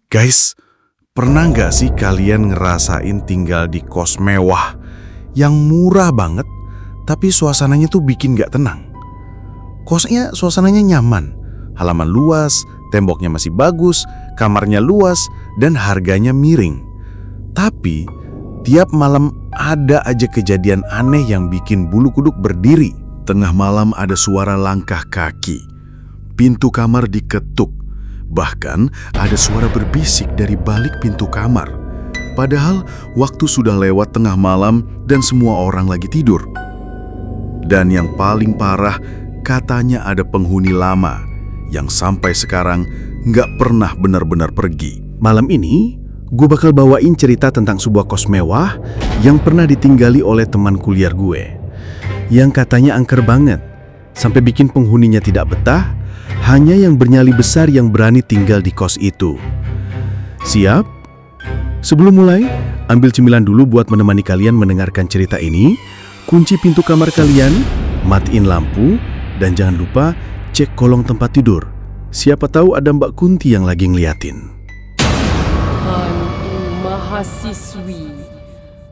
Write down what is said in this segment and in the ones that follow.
Guys, pernah nggak sih kalian ngerasain tinggal di kos mewah yang murah banget, tapi suasananya tuh bikin nggak tenang? Kosnya suasananya nyaman, halaman luas, temboknya masih bagus, kamarnya luas, dan harganya miring. Tapi, tiap malam ada aja kejadian aneh yang bikin bulu kuduk berdiri. Tengah malam ada suara langkah kaki. Pintu kamar diketuk. Bahkan ada suara berbisik dari balik pintu kamar. Padahal waktu sudah lewat tengah malam dan semua orang lagi tidur. Dan yang paling parah, katanya ada penghuni lama yang sampai sekarang nggak pernah benar-benar pergi. Malam ini, gue bakal bawain cerita tentang sebuah kos mewah yang pernah ditinggali oleh teman kuliah gue. Yang katanya angker banget, sampai bikin penghuninya tidak betah. Hanya yang bernyali besar yang berani tinggal di kos itu. Siap? Sebelum mulai, ambil cemilan dulu buat menemani kalian mendengarkan cerita ini. Kunci pintu kamar kalian, matiin lampu, dan jangan lupa cek kolong tempat tidur. Siapa tahu ada Mbak Kunti yang lagi ngeliatin. Hantu mahasiswi,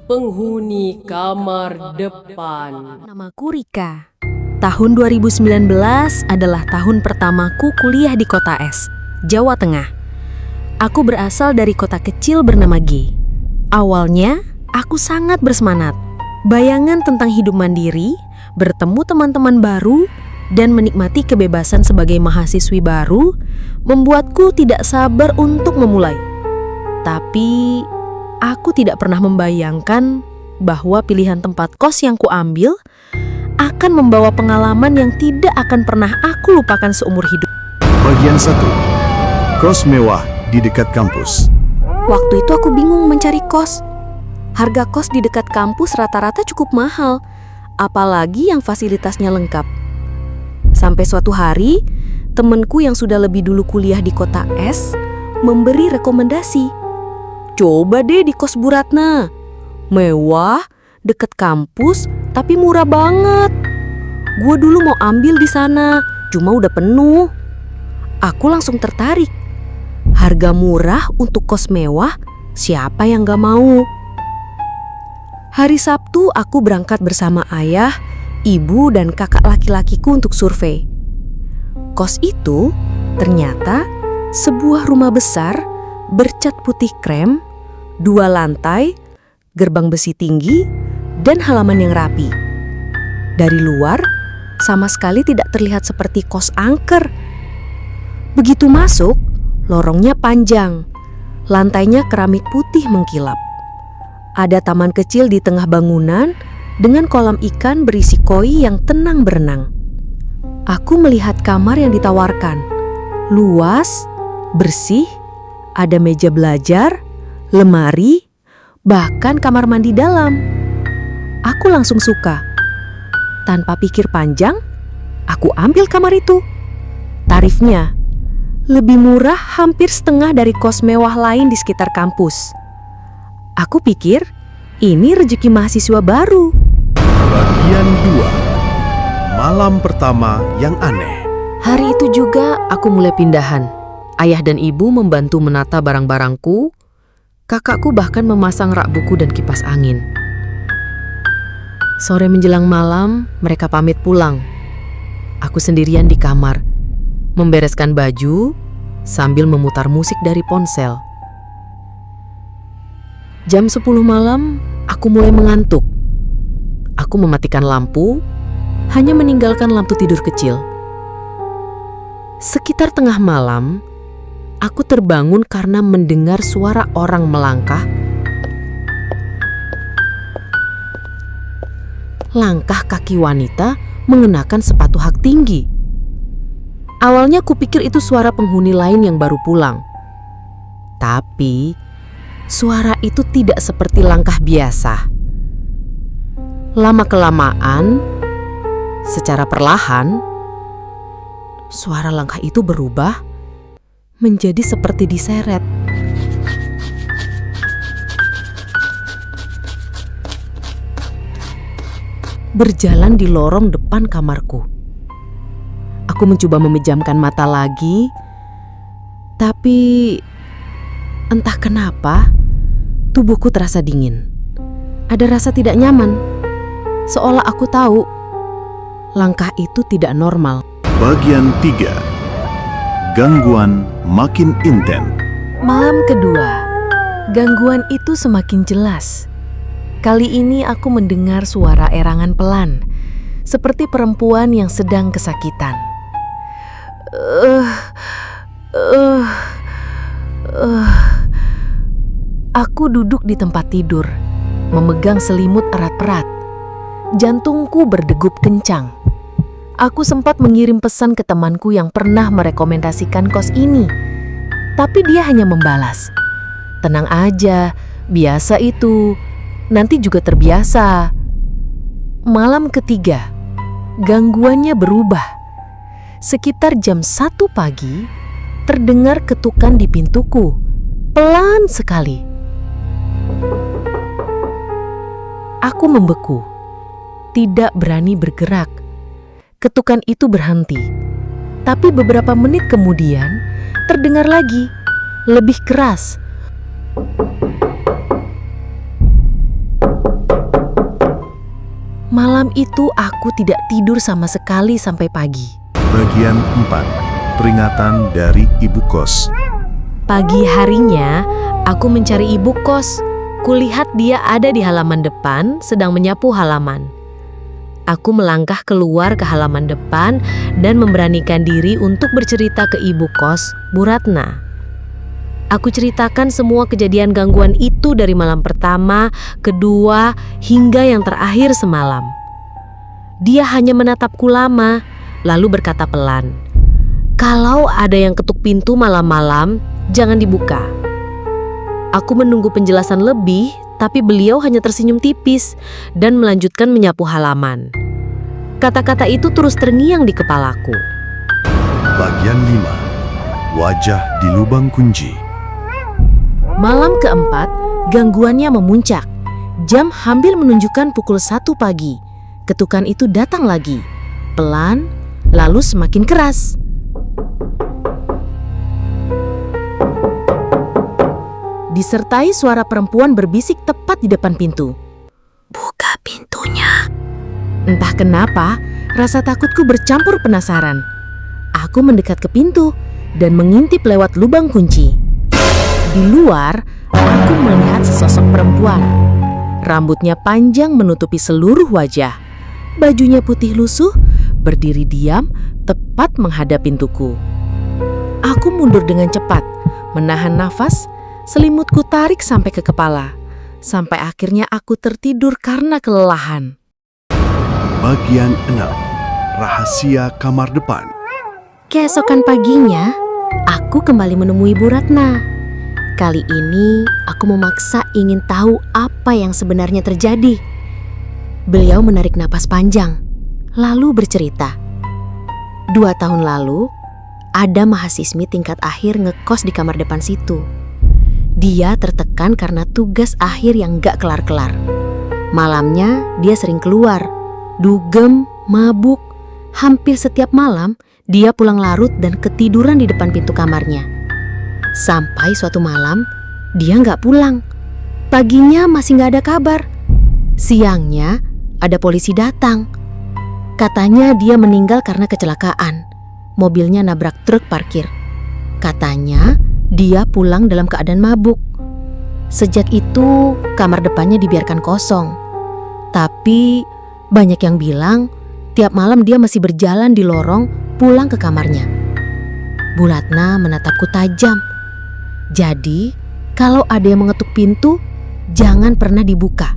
penghuni kamar depan. Namaku Rika. Tahun 2019 adalah tahun pertamaku kuliah di Kota S, Jawa Tengah. Aku berasal dari kota kecil bernama G. Awalnya, aku sangat bersemangat. Bayangan tentang hidup mandiri, bertemu teman-teman baru, dan menikmati kebebasan sebagai mahasiswi baru membuatku tidak sabar untuk memulai. Tapi, aku tidak pernah membayangkan bahwa pilihan tempat kos yang kuambil akan membawa pengalaman yang tidak akan pernah aku lupakan seumur hidup. Bagian 1. Kos mewah di dekat kampus. Waktu itu aku bingung mencari kos. Harga kos di dekat kampus rata-rata cukup mahal, apalagi yang fasilitasnya lengkap. Sampai suatu hari, temenku yang sudah lebih dulu kuliah di kota S memberi rekomendasi. Coba deh di kos Bu Ratna. Mewah, deket kampus, tapi murah banget. Gue dulu mau ambil di sana, cuma udah penuh. Aku langsung tertarik. Harga murah untuk kos mewah, siapa yang gak mau? Hari Sabtu aku berangkat bersama ayah, ibu, dan kakak laki-lakiku untuk survei. Kos itu ternyata sebuah rumah besar bercat putih krem, 2 lantai, gerbang besi tinggi, dan halaman yang rapi. Dari luar, sama sekali tidak terlihat seperti kos angker. Begitu masuk, lorongnya panjang, lantainya keramik putih mengkilap. Ada taman kecil di tengah bangunan dengan kolam ikan berisi koi yang tenang berenang. Aku melihat kamar yang ditawarkan. Luas, bersih, ada meja belajar, lemari, bahkan kamar mandi dalam. Aku langsung suka. Tanpa pikir panjang, aku ambil kamar itu. Tarifnya lebih murah hampir setengah dari kos mewah lain di sekitar kampus. Aku pikir ini rezeki mahasiswa baru. Bagian 2. Malam pertama yang aneh. Hari itu juga aku mulai pindahan. Ayah dan ibu membantu menata barang-barangku. Kakakku bahkan memasang rak buku dan kipas angin. Sore menjelang malam, mereka pamit pulang. Aku sendirian di kamar, membereskan baju sambil memutar musik dari ponsel. Jam 10 malam, aku mulai mengantuk. Aku mematikan lampu, hanya meninggalkan lampu tidur kecil. Sekitar tengah malam, aku terbangun karena mendengar suara orang melangkah. Langkah kaki wanita mengenakan sepatu hak tinggi. Awalnya kupikir itu suara penghuni lain yang baru pulang. Tapi, suara itu tidak seperti langkah biasa. Lama-kelamaan, secara perlahan, suara langkah itu berubah menjadi seperti diseret. Berjalan di lorong depan kamarku. Aku mencoba memejamkan mata lagi, tapi Entah kenapa, tubuhku terasa dingin. Ada rasa tidak nyaman, seolah aku tahu langkah itu tidak normal. Bagian 3. Gangguan makin intens. Malam kedua, gangguan itu semakin jelas. Kali ini aku mendengar suara erangan pelan, seperti perempuan yang sedang kesakitan. Aku duduk di tempat tidur, memegang selimut erat-erat. Jantungku berdegup kencang. Aku sempat mengirim pesan ke temanku yang pernah merekomendasikan kos ini, tapi dia hanya membalas, "Tenang aja, biasa itu, nanti juga terbiasa." Malam ketiga, gangguannya berubah. Sekitar jam 1 pagi, terdengar ketukan di pintuku, pelan sekali. Aku membeku, tidak berani bergerak. Ketukan itu berhenti, tapi beberapa menit kemudian terdengar lagi, lebih keras. Malam itu aku tidak tidur sama sekali sampai pagi. Bagian 4. Peringatan dari ibu kos. Pagi harinya, aku mencari ibu kos. Kulihat dia ada di halaman depan, sedang menyapu halaman. Aku melangkah keluar ke halaman depan dan memberanikan diri untuk bercerita ke ibu kos, Bu Ratna. Aku ceritakan semua kejadian gangguan itu dari malam pertama, kedua, hingga yang terakhir semalam. Dia hanya menatapku lama, lalu berkata pelan, "Kalau ada yang ketuk pintu malam-malam, jangan dibuka." Aku menunggu penjelasan lebih, tapi beliau hanya tersenyum tipis dan melanjutkan menyapu halaman. Kata-kata itu terus terngiang di kepalaku. Bagian 5. Wajah di lubang kunci. Malam keempat, gangguannya memuncak. Jam hampir menunjukkan pukul 1 pagi. Ketukan itu datang lagi, pelan, lalu semakin keras. Disertai suara perempuan berbisik tepat di depan pintu. "Buka pintunya." Entah kenapa, rasa takutku bercampur penasaran. Aku mendekat ke pintu dan mengintip lewat lubang kunci. Di luar, aku melihat sesosok perempuan. Rambutnya panjang menutupi seluruh wajah. Bajunya putih lusuh, berdiri diam tepat menghadap pintuku. Aku mundur dengan cepat, menahan nafas. Selimutku tarik sampai ke kepala, sampai akhirnya aku tertidur karena kelelahan. Bagian 6. Rahasia kamar depan. Keesokan paginya, aku kembali menemui Bu Ratna. Kali ini, aku memaksa ingin tahu apa yang sebenarnya terjadi. Beliau menarik napas panjang, lalu bercerita. 2 tahun lalu, ada mahasiswi tingkat akhir ngekos di kamar depan situ. Dia tertekan karena tugas akhir yang gak kelar-kelar. Malamnya dia sering keluar, dugem, mabuk. Hampir setiap malam dia pulang larut dan ketiduran di depan pintu kamarnya. Sampai suatu malam dia gak pulang. Paginya masih gak ada kabar. Siangnya ada polisi datang. Katanya dia meninggal karena kecelakaan. Mobilnya nabrak truk parkir. Katanya dia pulang dalam keadaan mabuk. Sejak itu, kamar depannya dibiarkan kosong. Tapi, banyak yang bilang, tiap malam dia masih berjalan di lorong pulang ke kamarnya. Bu Ratna menatapku tajam. Jadi, kalau ada yang mengetuk pintu, jangan pernah dibuka.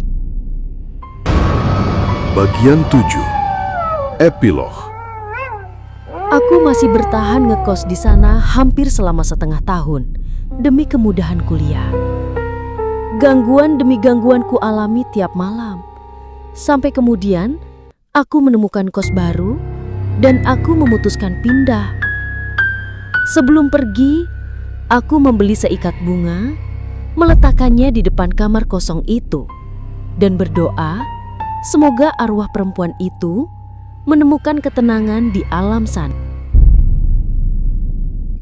Bagian 7. Epilog. Aku masih bertahan ngekos di sana hampir selama setengah tahun demi kemudahan kuliah. Gangguan demi gangguan ku alami tiap malam. Sampai kemudian aku menemukan kos baru dan aku memutuskan pindah. Sebelum pergi, aku membeli seikat bunga, meletakkannya di depan kamar kosong itu dan berdoa semoga arwah perempuan itu menemukan ketenangan di alam sana.